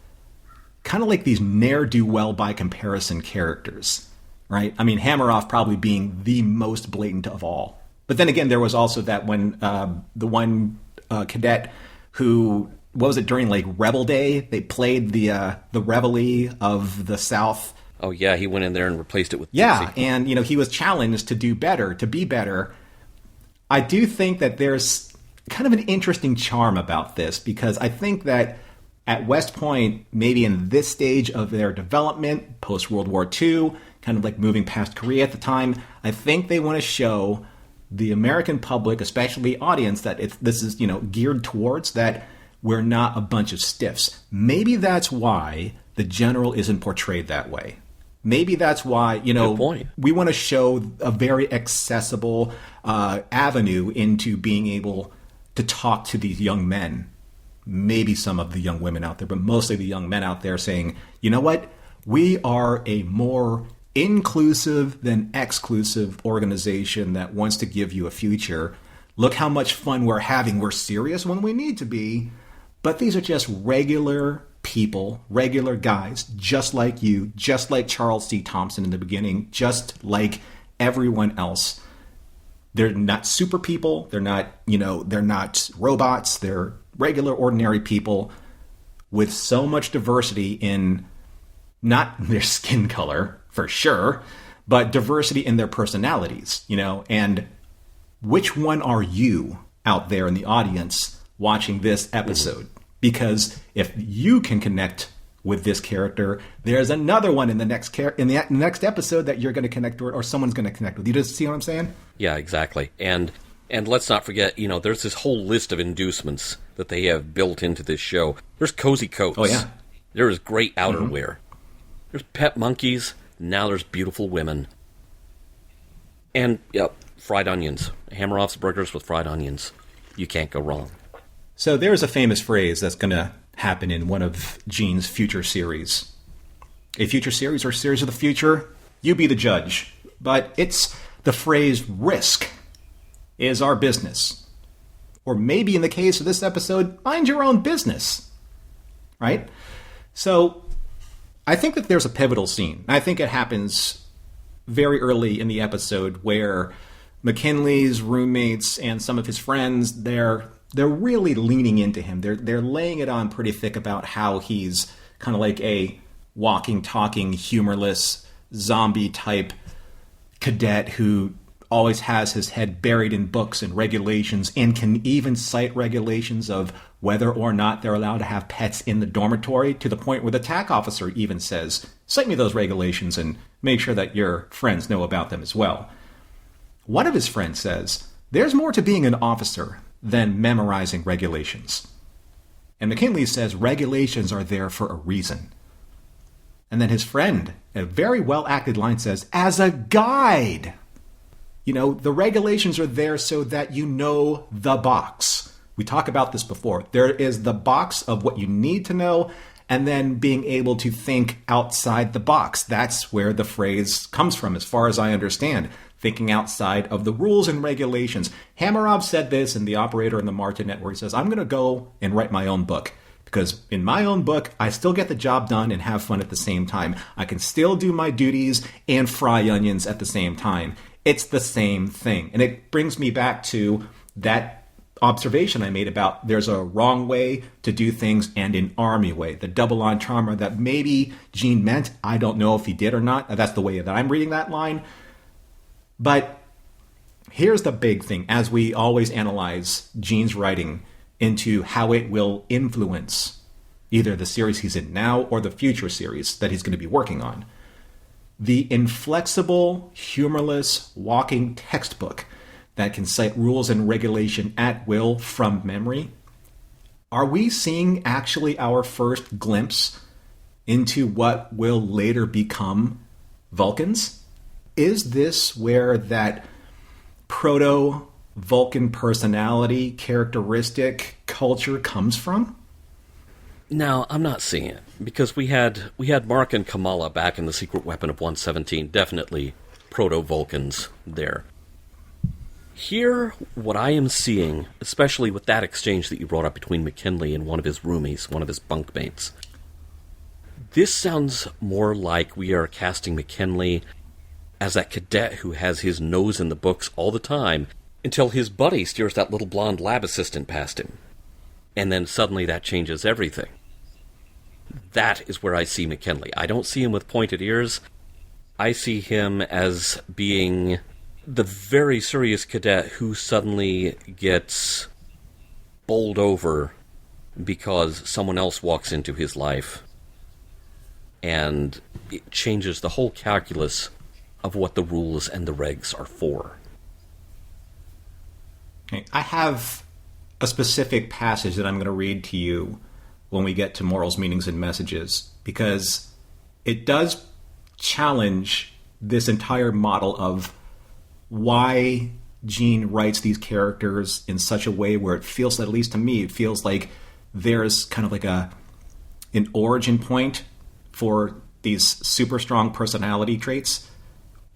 kind of like these ne'er-do-well by comparison characters, right? I mean, Hammeroff probably being the most blatant of all. But then again, there was also that the one cadet who, what was it, during like Rebel Day, they played the reveille of the South. Oh yeah, he went in there and replaced it with Yeah, Dixie. and he was challenged to do better, to be better. I do think that there's kind of an interesting charm about this, because I think that at West Point, maybe in this stage of their development, post-World War II, kind of like moving past Korea at the time, I think they want to show the American public, especially audience, that this is, geared towards that we're not a bunch of stiffs. Maybe that's why the general isn't portrayed that way. Maybe that's why, Good point. We want to show a very accessible avenue into being able to talk to these young men. Maybe some of the young women out there, but mostly the young men out there saying, you know what? We are a more inclusive than exclusive organization that wants to give you a future. Look how much fun we're having. We're serious when we need to be. But these are just regular people, regular guys, just like you, just like Charles C. Thompson in the beginning, just like everyone else. They're not super people. They're not, they're not robots. They're regular, ordinary people with so much diversity in not their skin color, for sure, but diversity in their personalities, and which one are you out there in the audience watching this episode? Because if you can connect with this character, there's another one in the next next episode that you're going to connect with, or someone's going to connect with. You just see what I'm saying? Yeah, exactly. And let's not forget, there's this whole list of inducements that they have built into this show. There's cozy coats. Oh, yeah. There is great outerwear. There's pet monkeys. Now there's beautiful women. And, fried onions. Hammeroff's burgers with fried onions. You can't go wrong. So there's a famous phrase that's going to happen in one of Gene's future series. A future series or series of the future? You be the judge. But it's the phrase, risk is our business. Or maybe in the case of this episode, mind your own business. Right? So I think that there's a pivotal scene. I think it happens very early in the episode where McKinley's roommates and some of his friends, they're really leaning into him. They're laying it on pretty thick about how he's kind of like a walking, talking, humorless, zombie-type cadet who always has his head buried in books and regulations and can even cite regulations of whether or not they're allowed to have pets in the dormitory, to the point where the TAC officer even says, cite me those regulations and make sure that your friends know about them as well. One of his friends says, there's more to being an officer than memorizing regulations. And McKinley says regulations are there for a reason. And then his friend, a very well-acted line, says, as a guide. The regulations are there so that you know the box. We talked about this before. There is the box of what you need to know, and then being able to think outside the box. That's where the phrase comes from, as far as I understand. Thinking outside of the rules and regulations. Hammeroff said this in The Operator in the Martinet, where he says, I'm going to go and write my own book. Because in my own book, I still get the job done and have fun at the same time. I can still do my duties and fry onions at the same time. It's the same thing. And it brings me back to that observation I made about there's a wrong way to do things and an army way. The double entendre that maybe Gene meant. I don't know if he did or not. That's the way that I'm reading that line. But here's the big thing, as we always analyze Gene's writing into how it will influence either the series he's in now or the future series that he's going to be working on. The inflexible, humorless, walking textbook that can cite rules and regulation at will from memory. Are we seeing actually our first glimpse into what will later become Vulcans? Is this where that proto-Vulcan personality, characteristic, culture comes from? No, I'm not seeing it, because we had Mark and Kamala back in the Secret Weapon of 117, definitely proto-Vulcans there. Here, what I am seeing, especially with that exchange that you brought up between McKinley and one of his roomies, one of his bunkmates, this sounds more like we are casting McKinley as that cadet who has his nose in the books all the time until his buddy steers that little blonde lab assistant past him. And then suddenly that changes everything. That is where I see McKinley. I don't see him with pointed ears. I see him as being the very serious cadet who suddenly gets bowled over because someone else walks into his life. And it changes the whole calculus of what the rules and the regs are for. Okay. I have a specific passage that I'm going to read to you when we get to morals, meanings, and messages, because it does challenge this entire model of why Gene writes these characters in such a way where it feels, at least to me, it feels like there's kind of like an origin point for these super strong personality traits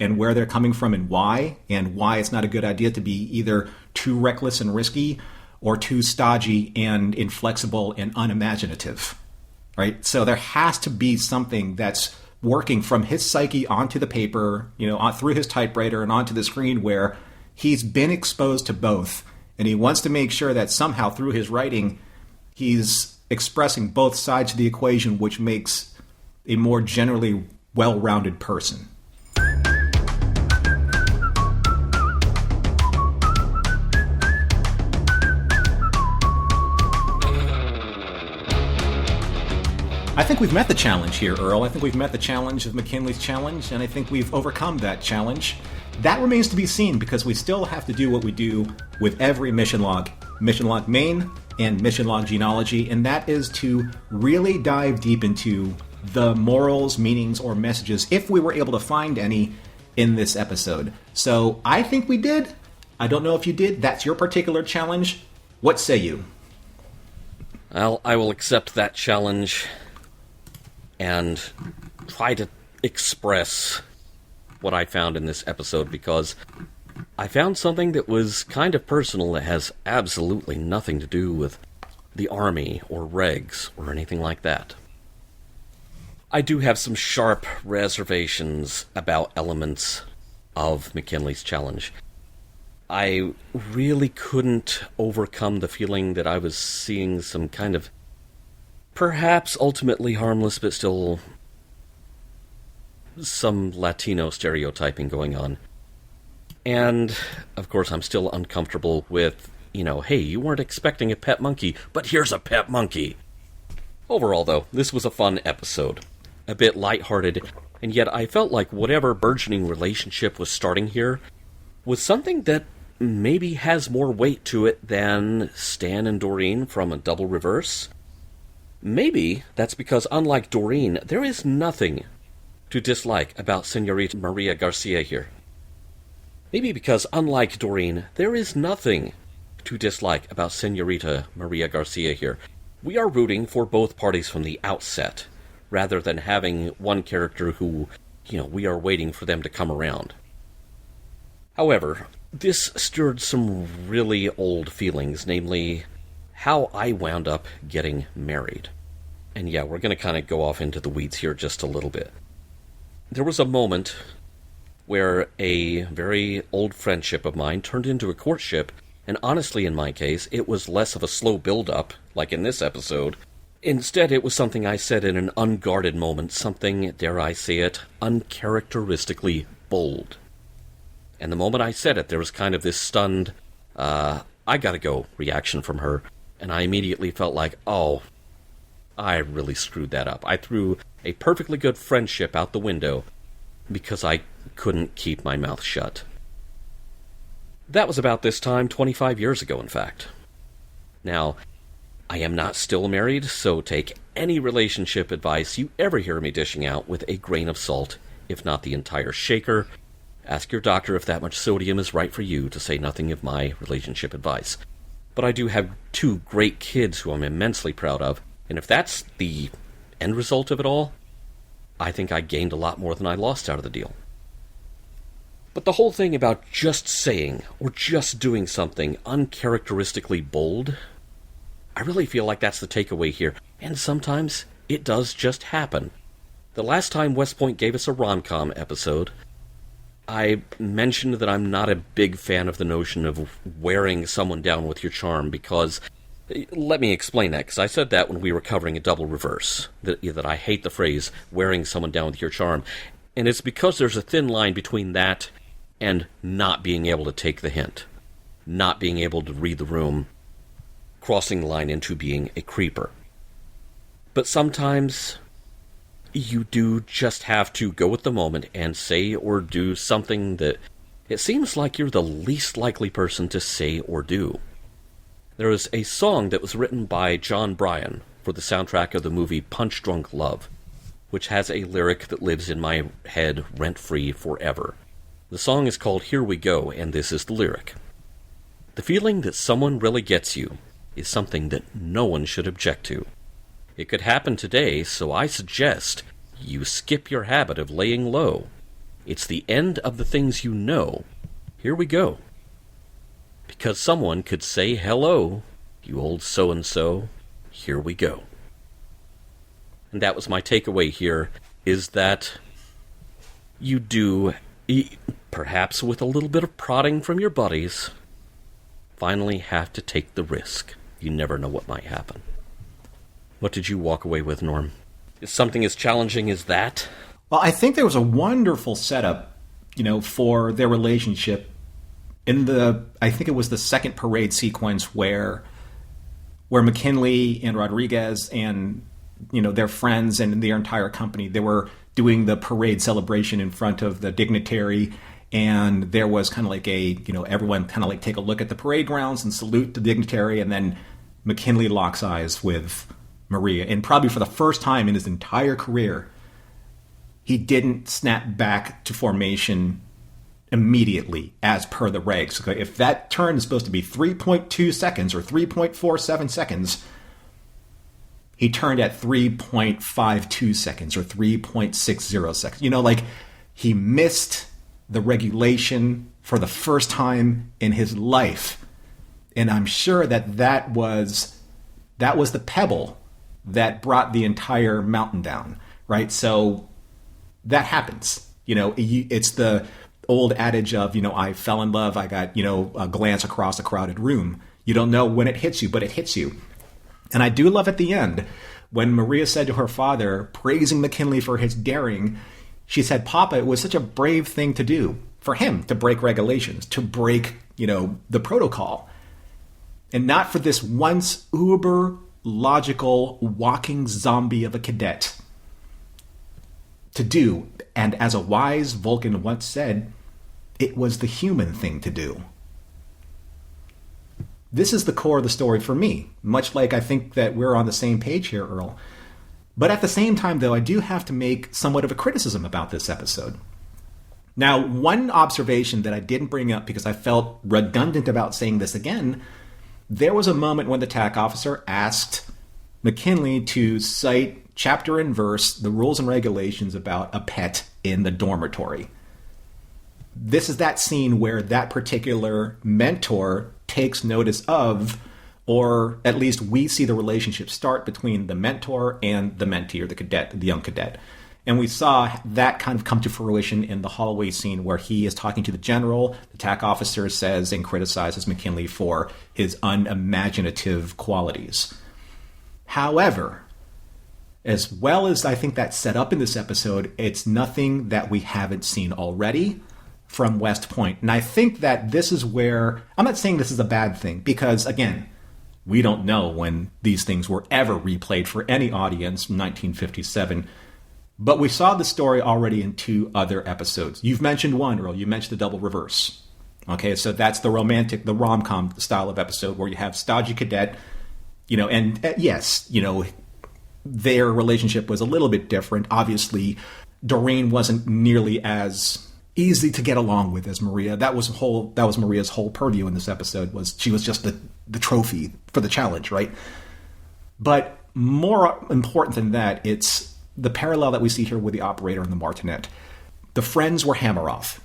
and where they're coming from and why it's not a good idea to be either too reckless and risky or too stodgy and inflexible and unimaginative, right? So there has to be something that's working from his psyche onto the paper, through his typewriter and onto the screen, where he's been exposed to both, and he wants to make sure that somehow through his writing, he's expressing both sides of the equation, which makes a more generally well-rounded person. I think we've met the challenge here, Earl. I think we've met the challenge of McKinley's challenge, and I think we've overcome that challenge. That remains to be seen, because we still have to do what we do with every mission log main and mission log Gene-ology, and that is to really dive deep into the morals, meanings, or messages, if we were able to find any in this episode. So I think we did. I don't know if you did. That's your particular challenge. What say you? Well, I will accept that challenge and try to express what I found in this episode, because I found something that was kind of personal that has absolutely nothing to do with the Army or regs or anything like that. I do have some sharp reservations about elements of McKinley's challenge. I really couldn't overcome the feeling that I was seeing some kind of perhaps ultimately harmless, but still some Latino stereotyping going on. And, of course, I'm still uncomfortable with, hey, you weren't expecting a pet monkey, but here's a pet monkey. Overall, though, this was a fun episode. A bit lighthearted, and yet I felt like whatever burgeoning relationship was starting here was something that maybe has more weight to it than Stan and Doreen from A Double Reverse. Maybe that's because, unlike Doreen, there is nothing to dislike about Senorita Maria Garcia here. Maybe because, unlike Doreen, there is nothing to dislike about Senorita Maria Garcia here. We are rooting for both parties from the outset, rather than having one character who, we are waiting for them to come around. However, this stirred some really old feelings, namely how I wound up getting married. And yeah, we're going to kind of go off into the weeds here just a little bit. There was a moment where a very old friendship of mine turned into a courtship, and honestly, in my case, it was less of a slow build-up, like in this episode. Instead, it was something I said in an unguarded moment, something, dare I say it, uncharacteristically bold. And the moment I said it, there was kind of this stunned, I gotta go reaction from her, and I immediately felt like, oh, I really screwed that up. I threw a perfectly good friendship out the window because I couldn't keep my mouth shut. That was about this time 25 years ago, in fact. Now, I am not still married, so take any relationship advice you ever hear me dishing out with a grain of salt if not the entire shaker. Ask your doctor if that much sodium is right for you, to say nothing of my relationship advice. But I do have 2 great kids who I'm immensely proud of, and if that's the end result of it all, I think I gained a lot more than I lost out of the deal. But the whole thing about just saying or just doing something uncharacteristically bold, I really feel like that's the takeaway here, and sometimes it does just happen. The last time West Point gave us a rom-com episode, I mentioned that I'm not a big fan of the notion of wearing someone down with your charm because, let me explain that, because I said that when we were covering a double reverse, that I hate the phrase wearing someone down with your charm, and it's because there's a thin line between that and not being able to take the hint, not being able to read the room, crossing the line into being a creeper. But sometimes you do just have to go with the moment and say or do something that it seems like you're the least likely person to say or do. There is a song that was written by John Bryan for the soundtrack of the movie Punch Drunk Love, which has a lyric that lives in my head rent-free forever. The song is called Here We Go, and this is the lyric. The feeling that someone really gets you is something that no one should object to. It could happen today, so I suggest you skip your habit of laying low. It's the end of the things you know. Here we go. Because someone could say hello, you old so-and-so, here we go. And that was my takeaway here, is that you do, perhaps with a little bit of prodding from your buddies, finally have to take the risk. You never know what might happen. What did you walk away with, Norm? Is something as challenging as that? Well, I think there was a wonderful setup, for their relationship in I think it was the second parade sequence where McKinley and Rodriguez and, their friends and their entire company, they were doing the parade celebration in front of the dignitary. And there was kind of like everyone kind of like take a look at the parade grounds and salute the dignitary. And then McKinley locks eyes with Maria. And probably for the first time in his entire career, he didn't snap back to formation immediately as per the regs. Okay? If that turn is supposed to be 3.2 seconds or 3.47 seconds, he turned at 3.52 seconds or 3.60 seconds. He missed the regulation for the first time in his life. And I'm sure that was the pebble that brought the entire mountain down, right? So that happens. It's the old adage of, I fell in love, I got, a glance across a crowded room. You don't know when it hits you, but it hits you. And I do love at the end, when Maria said to her father, praising McKinley for his daring, she said, Papa, it was such a brave thing to do for him to break regulations, to break, the protocol. And not for this once uber logical walking zombie of a cadet to do. And as a wise Vulcan once said, it was the human thing to do. This is the core of the story for me, much like I think that we're on the same page here, Earl. But at the same time, though, I do have to make somewhat of a criticism about this episode. Now, one observation that I didn't bring up because I felt redundant about saying this again, there was a moment when the TAC officer asked McKinley to cite chapter and verse the rules and regulations about a pet in the dormitory. This is that scene where that particular mentor takes notice of, or at least we see the relationship start between the mentor and the mentee, or the cadet, the young cadet. And we saw that kind of come to fruition in the hallway scene where he is talking to the general. The TAC officer says and criticizes McKinley for his unimaginative qualities. However, as well as I think that's set up in this episode, it's nothing that we haven't seen already from West Point. And I think that this is where, I'm not saying this is a bad thing, because again, we don't know when these things were ever replayed for any audience in 1957. But we saw the story already in 2 other episodes. You've mentioned one, Earl. You mentioned the double reverse. Okay, so that's the rom-com style of episode where you have stodgy cadet, and yes, their relationship was a little bit different. Obviously, Doreen wasn't nearly as easy to get along with as Maria. That was Maria's whole purview in this episode, was she was just the trophy for the challenge, right? But more important than that, it's the parallel that we see here with the operator and the martinet. The friends were Hammeroff,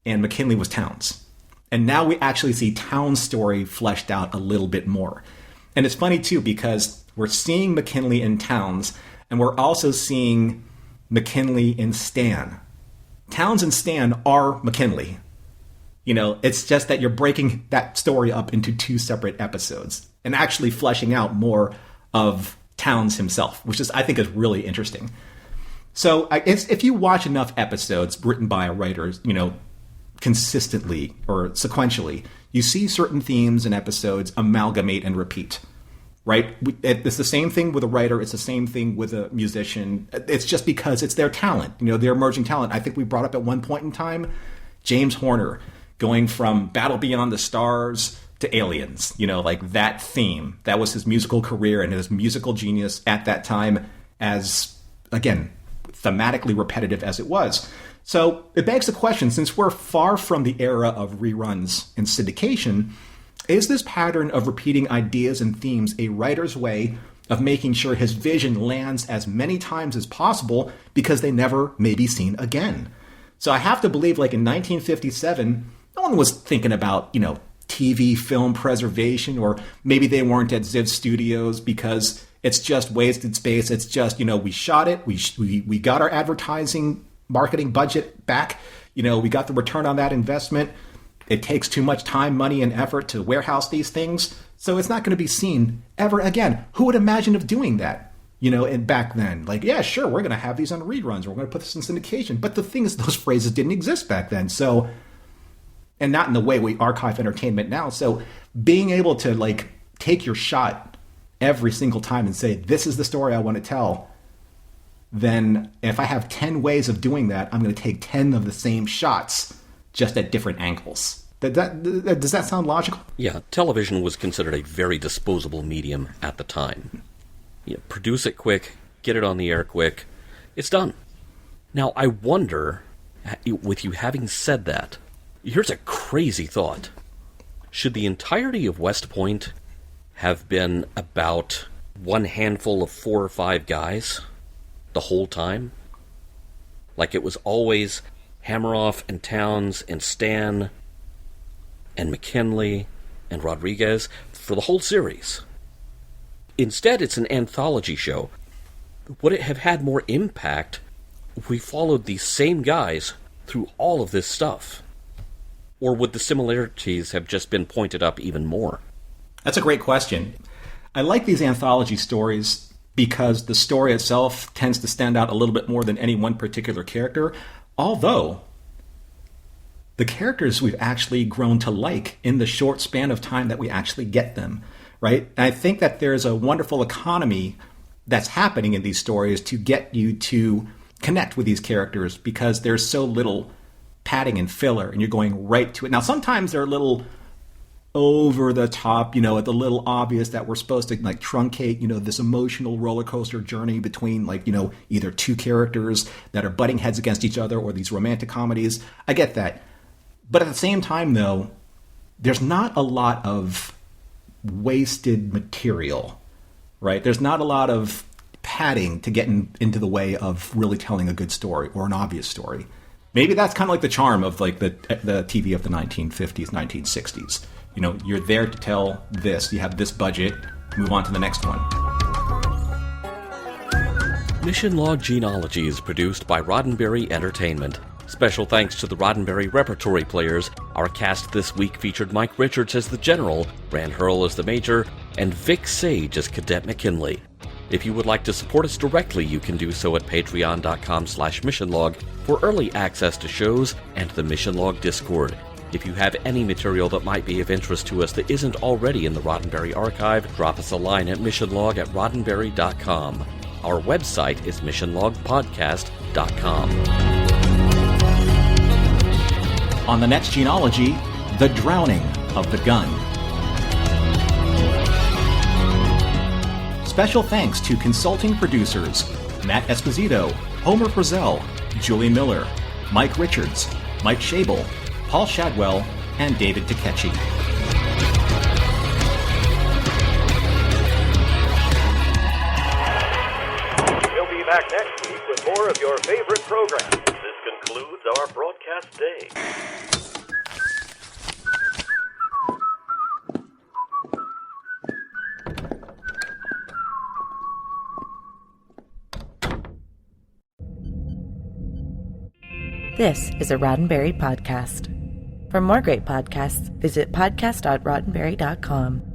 and McKinley was Towns. And now we actually see Towns' story fleshed out a little bit more. And it's funny, too, because we're seeing McKinley in Towns, and we're also seeing McKinley in Stan. Towns and Stan are McKinley. It's just that you're breaking that story up into two separate episodes and actually fleshing out more of Towns himself, which I think is really interesting. So if you watch enough episodes written by a writer, consistently or sequentially, you see certain themes and episodes amalgamate and repeat, right? It's the same thing with a writer. It's the same thing with a musician. It's just because it's their talent, their emerging talent. I think we brought up at one point in time, James Horner going from Battle Beyond the Stars to Aliens, like that theme. That was his musical career and his musical genius at that time, as, again, thematically repetitive as it was. So it begs the question, since we're far from the era of reruns and syndication, is this pattern of repeating ideas and themes a writer's way of making sure his vision lands as many times as possible because they never may be seen again? So I have to believe, like in 1957, no one was thinking about, TV film preservation, or maybe they weren't at Ziv Studios because it's just wasted space. It's just, we shot it. We got our advertising marketing budget back. We got the return on that investment. It takes too much time, money, and effort to warehouse these things. So it's not going to be seen ever again. Who would imagine of doing that? And back then, like, yeah, sure, we're going to have these on reruns. We're going to put this in syndication. But the thing is, those phrases didn't exist back then. So, and not in the way we archive entertainment now. So being able to, like, take your shot every single time and say, this is the story I want to tell, then if I have 10 ways of doing that, I'm going to take 10 of the same shots, just at different angles. Does that sound logical? Yeah, television was considered a very disposable medium at the time. Produce it quick, get it on the air quick, it's done. Now, I wonder, with you having said that, here's a crazy thought. Should the entirety of West Point have been about one handful of 4 or 5 guys the whole time? Like it was always Hammeroff and Towns and Stan and McKinley and Rodriguez for the whole series. Instead, it's an anthology show. Would it have had more impact if we followed these same guys through all of this stuff? Or would the similarities have just been pointed up even more? That's a great question. I like these anthology stories because the story itself tends to stand out a little bit more than any one particular character, although the characters we've actually grown to like in the short span of time that we actually get them, right? And I think that there's a wonderful economy that's happening in these stories to get you to connect with these characters because there's so little padding and filler and you're going right to it. Now, sometimes they're a little over the top, it's a little obvious that we're supposed to like truncate, this emotional roller coaster journey between like, either two characters that are butting heads against each other or these romantic comedies. I get that. But at the same time, though, there's not a lot of wasted material, right? There's not a lot of padding to get into the way of really telling a good story or an obvious story. Maybe that's kind of like the charm of like the TV of the 1950s, 1960s. You're there to tell this. You have this budget. Move on to the next one. Mission Log Gene-ology is produced by Roddenberry Entertainment. Special thanks to the Roddenberry Repertory Players. Our cast this week featured Mike Richards as the General, Rand Hurrle as the Major, and Vic Sage as Cadet McKinley. If you would like to support us directly, you can do so at patreon.com/missionlog for early access to shows and the Mission Log Discord. If you have any material that might be of interest to us that isn't already in the Roddenberry archive, drop us a line at missionlog@roddenberry.com. Our website is missionlogpodcast.com. On the next Gene-ology, the drowning of the gun. Special thanks to consulting producers Matt Esposito, Homer Frizzell, Julie Miller, Mike Richards, Mike Schabel, Paul Shadwell, and David Takechi. We'll be back next week with more of your favorite programs. This concludes our broadcast day. This is a Roddenberry podcast. For more great podcasts, visit podcast.roddenberry.com.